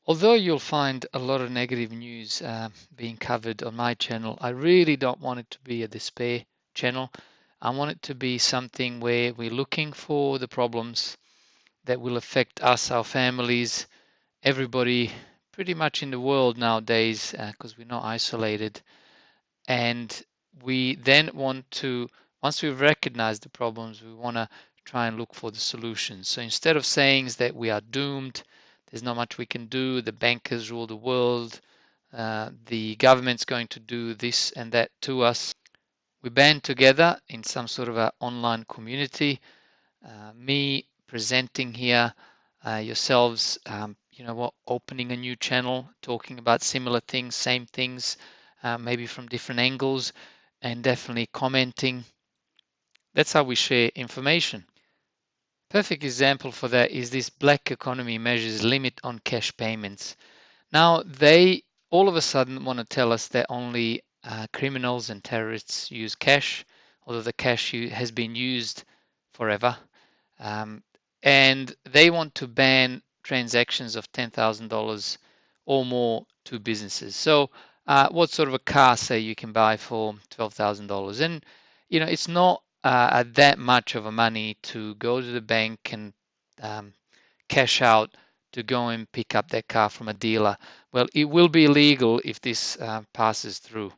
Although you'll find a lot of negative news being covered on my channel, I really don't want it to be a despair channel. I want it to be something where we're looking for the problems that will affect us, our families, everybody pretty much in the world nowadays, because we're not isolated. And we then want to, once we've recognized the problems, we want to try and look for the solutions. So instead of saying that we are doomed, there's not much we can do, the bankers rule the world, the government's going to do this and that to us, we band together in some sort of an online community. Me presenting here, yourselves, opening a new channel, talking about similar things, same things, maybe from different angles, and definitely commenting. That's how we share information. Perfect example for that is this black economy measures limit on cash payments. Now they all of a sudden want to tell us that only criminals and terrorists use cash, although the cash has been used forever. Um, and they want to ban transactions of $10,000 or more to businesses. So, what sort of a car, say, you can buy for $12,000? And it's not that much of a money to go to the bank and um, cash out to go and pick up that car from a dealer. Well, it will be illegal if this passes through.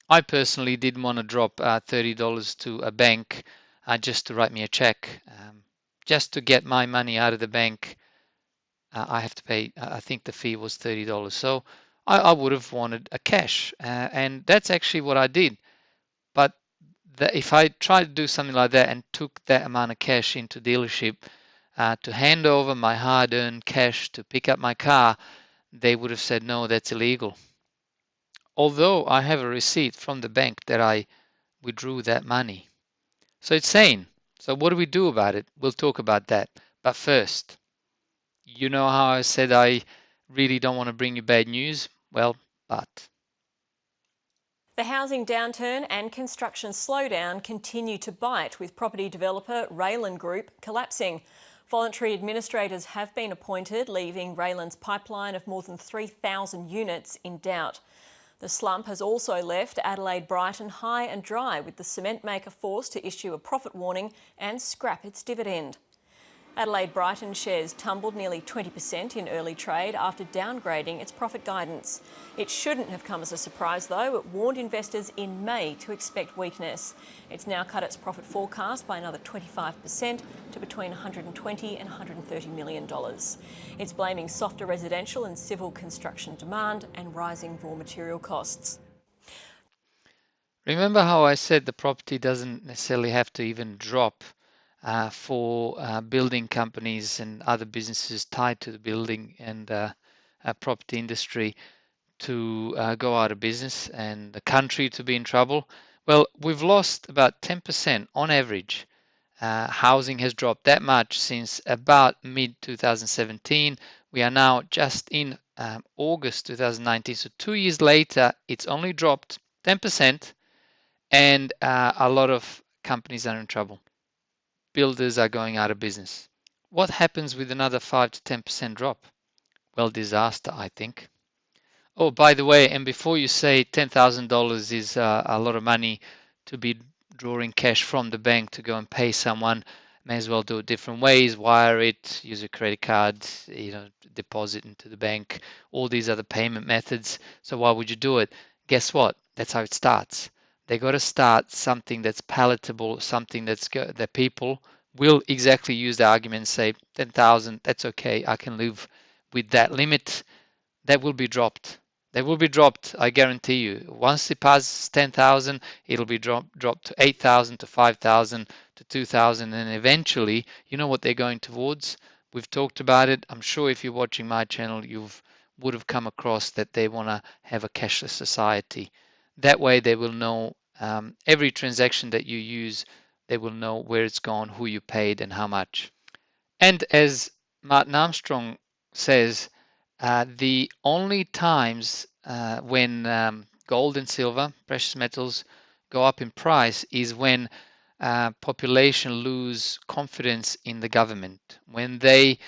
I personally didn't want to drop $30 to a bank just to write me a check. Just to get my money out of the bank, I have to pay, I think the fee was $30. So I would have wanted a cash. And that's actually what I did. But if I tried to do something like that and took that amount of cash into dealership to hand over my hard-earned cash to pick up my car, they would have said, no, that's illegal. Although I have a receipt from the bank that I withdrew that money. So it's sane. So what do we do about it? We'll talk about that. But first, you know how I said I really don't want to bring you bad news? Well, but. The housing downturn and construction slowdown continue to bite, with property developer Raylan Group collapsing. Voluntary administrators have been appointed, leaving Raylan's pipeline of more than 3,000 units in doubt. The slump has also left Adelaide Brighton high and dry, with the cement maker forced to issue a profit warning and scrap its dividend. Adelaide Brighton shares tumbled nearly 20% in early trade after downgrading its profit guidance. It shouldn't have come as a surprise though. It warned investors in May to expect weakness. It's now cut its profit forecast by another 25% to between $120 and $130 million. It's blaming softer residential and civil construction demand and rising raw material costs. Remember how I said the property doesn't necessarily have to even drop for building companies and other businesses tied to the building and property industry to go out of business and the country to be in trouble? Well, we've lost about 10% on average. Housing has dropped that much since about mid 2017. We are now just in August 2019, so 2 years later, it's only dropped 10%, and a lot of companies are in trouble. Builders are going out of business. What happens with another 5 to 10% drop? Well, disaster, I think. Oh, by the way, and before you say $10,000 is a lot of money to be drawing cash from the bank to go and pay someone, may as well do it different ways, wire it, use a credit card, deposit into the bank, all these other payment methods. So why would you do it? Guess what? That's how it starts. They got to start something that's palatable, something that people will exactly use the argument and say 10,000, that's okay, I can live with that limit. That will be dropped. They will be dropped, I guarantee you. Once it passes 10,000, it'll be dropped to 8,000, to 5,000, to 2,000, and eventually, you know what they're going towards? We've talked about it. I'm sure if you're watching my channel, would have come across that they want to have a cashless society. That way, they will know every transaction that you use, they will know where it's gone, who you paid, and how much. And as Martin Armstrong says, the only times when gold and silver, precious metals, go up in price is when population lose confidence in the government, when they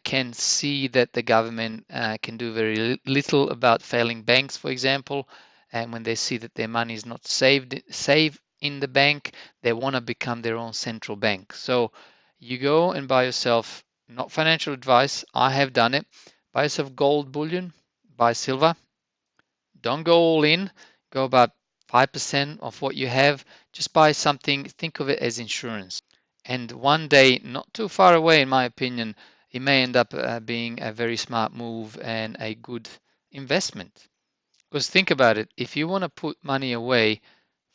can see that the government can do very little about failing banks, for example, and when they see that their money is not saved in the bank, they want to become their own central bank. So you go and buy yourself, not financial advice, I have done it, buy yourself gold bullion, buy silver. Don't go all in, go about 5% of what you have. Just buy something, think of it as insurance. And one day, not too far away, in my opinion, it may end up being a very smart move and a good investment. Because think about it, if you want to put money away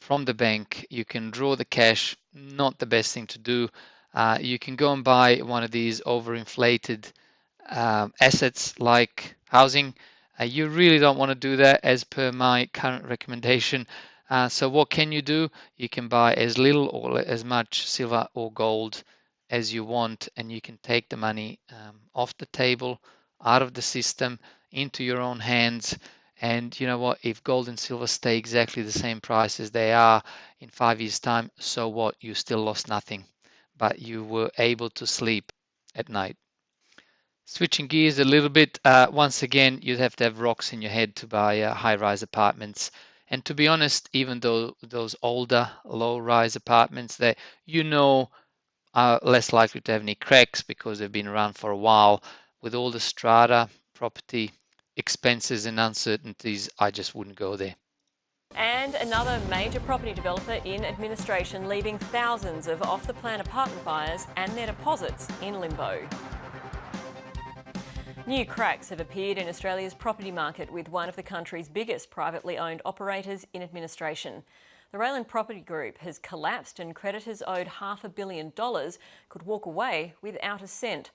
from the bank, you can draw the cash, not the best thing to do. You can go and buy one of these overinflated assets like housing. You really don't want to do that as per my current recommendation. So what can you do? You can buy as little or as much silver or gold as you want, and you can take the money off the table, out of the system, into your own hands. And you know what? If gold and silver stay exactly the same price as they are in 5 years' time, so what? You still lost nothing, but you were able to sleep at night. Switching gears a little bit, once again, you'd have to have rocks in your head to buy high-rise apartments. And to be honest, even though those older low-rise apartments that you know are less likely to have any cracks because they've been around for a while, with all the strata, property expenses and uncertainties, I just wouldn't go there. And another major property developer in administration, leaving thousands of off-the-plan apartment buyers and their deposits in limbo. New cracks have appeared in Australia's property market, with one of the country's biggest privately owned operators in administration. The Rayland Property Group has collapsed, and creditors owed $500 million could walk away without a cent.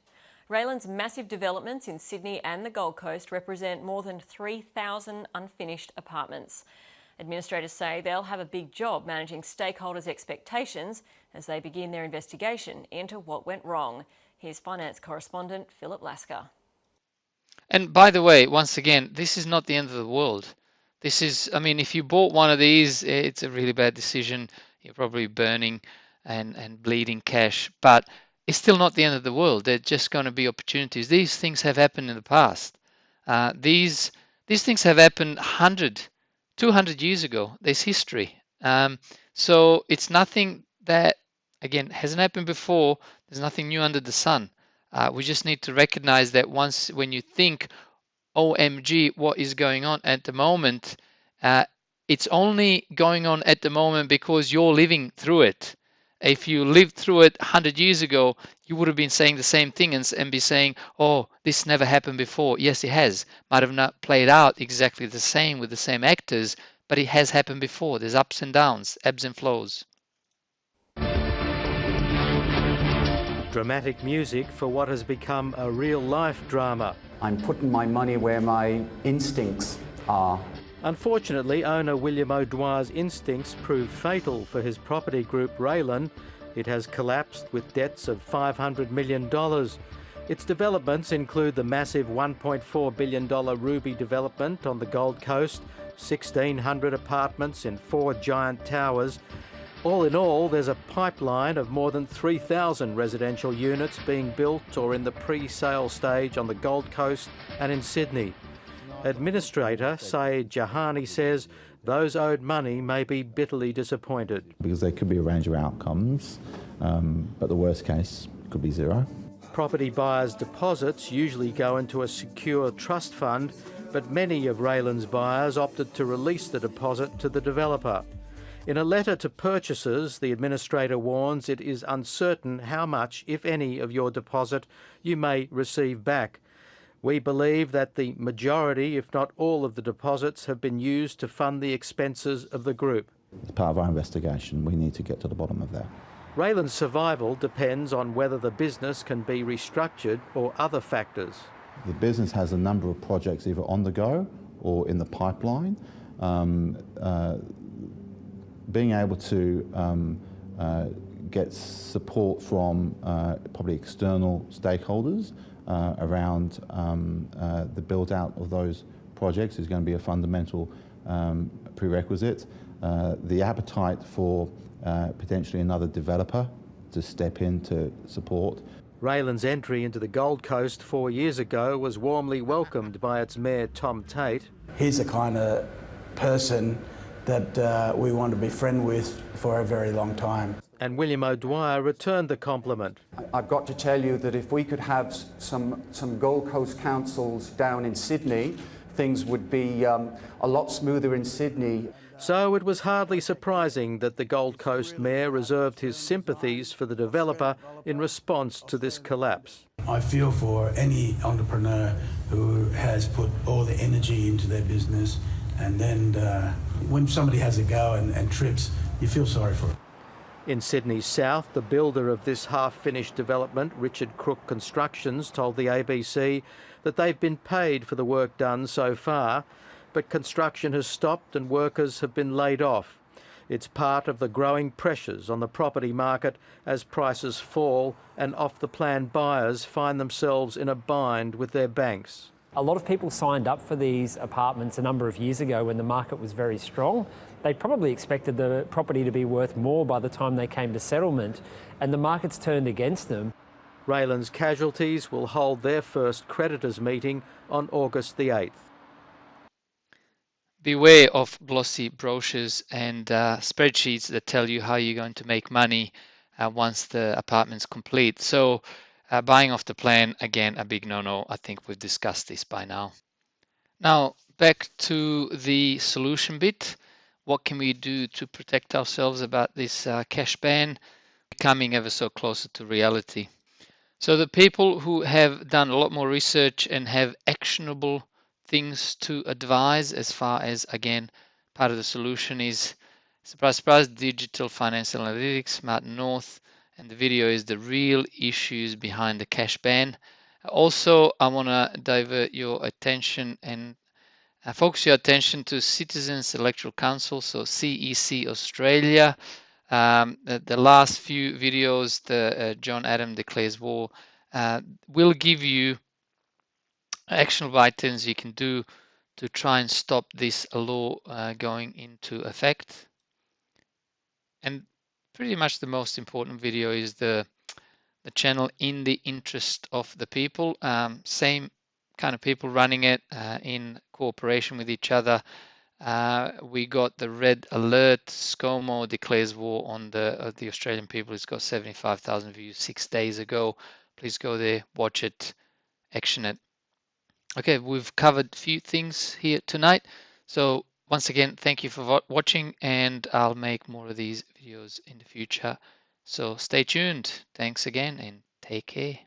Rayland's massive developments in Sydney and the Gold Coast represent more than 3,000 unfinished apartments. Administrators say they'll have a big job managing stakeholders' expectations as they begin their investigation into what went wrong. Here's finance correspondent Philip Lasker. And by the way, once again, this is not the end of the world. This is, I mean, if you bought one of these, it's a really bad decision. You're probably burning and bleeding cash, but it's still not the end of the world. They're just going to be opportunities. These things have happened in the past. These things have happened 100, 200 years ago. There's history. So it's nothing that, again, hasn't happened before. There's nothing new under the sun. We just need to recognize that when you think, OMG, what is going on at the moment, it's only going on at the moment because you're living through it. If you lived through it 100 years ago, you would have been saying the same thing and be saying, oh, this never happened before. Yes, it has. Might have not played out exactly the same with the same actors, but it has happened before. There's ups and downs, ebbs and flows. Dramatic music for what has become a real-life drama. I'm putting my money where my instincts are. Unfortunately, owner William O'Dwyer's instincts proved fatal for his property group Raylan. It has collapsed with debts of $500 million. Its developments include the massive $1.4 billion Ruby development on the Gold Coast, 1,600 apartments in 4 giant towers. All in all, there's a pipeline of more than 3,000 residential units being built or in the pre-sale stage on the Gold Coast and in Sydney. Administrator Saeed Jahani says those owed money may be bitterly disappointed. Because there could be a range of outcomes, but the worst case could be zero. Property buyers' deposits usually go into a secure trust fund, but many of Raylan's buyers opted to release the deposit to the developer. In a letter to purchasers, the administrator warns it is uncertain how much, if any, of your deposit you may receive back. We believe that the majority, if not all, of the deposits have been used to fund the expenses of the group. As part of our investigation, we need to get to the bottom of that. Raylan's survival depends on whether the business can be restructured or other factors. The business has a number of projects either on the go or in the pipeline. Being able to get support from probably external stakeholders around the build-out of those projects is going to be a fundamental prerequisite. The appetite for potentially another developer to step in to support. Raylan's entry into the Gold Coast 4 years ago was warmly welcomed by its mayor, Tom Tate. He's the kind of person that we want to be friends with for a very long time. And William O'Dwyer returned the compliment. I've got to tell you that if we could have some Gold Coast councils down in Sydney, things would be a lot smoother in Sydney. So it was hardly surprising that the Gold Coast mayor reserved his sympathies for the developer in response to this collapse. I feel for any entrepreneur who has put all the energy into their business, and then when somebody has a go and trips, you feel sorry for it. In Sydney's south, the builder of this half-finished development, Richard Crook Constructions, told the ABC that they've been paid for the work done so far, but construction has stopped and workers have been laid off. It's part of the growing pressures on the property market as prices fall and off-the-plan buyers find themselves in a bind with their banks. A lot of people signed up for these apartments a number of years ago when the market was very strong. They probably expected the property to be worth more by the time they came to settlement, and the market's turned against them. Raylan's Casualties will hold their first creditors' meeting on August the 8th. Beware of glossy brochures and spreadsheets that tell you how you're going to make money once the apartment's complete. So buying off the plan, again, a big no-no. I think we've discussed this by now. Now, back to the solution bit. What can we do to protect ourselves about this cash ban becoming ever so closer to reality? So the people who have done a lot more research and have actionable things to advise as far as, again, part of the solution is, surprise, surprise, digital financial analytics, Martin North, and the video is the real issues behind the cash ban. Also, I want to divert your attention and focus your attention to Citizens Electoral Council, so CEC Australia. The last few videos, the John Adam Declares War, will give you actionable items you can do to try and stop this law going into effect. And pretty much the most important video is the channel In the Interest of the People. Same kind of people running it in cooperation with each other. We got the Red Alert. ScoMo Declares War on the Australian people. It's got 75,000 views 6 days ago. Please go there, watch it, action it. Okay, we've covered a few things here tonight. So once again, thank you for watching, and I'll make more of these videos in the future. So stay tuned. Thanks again and take care.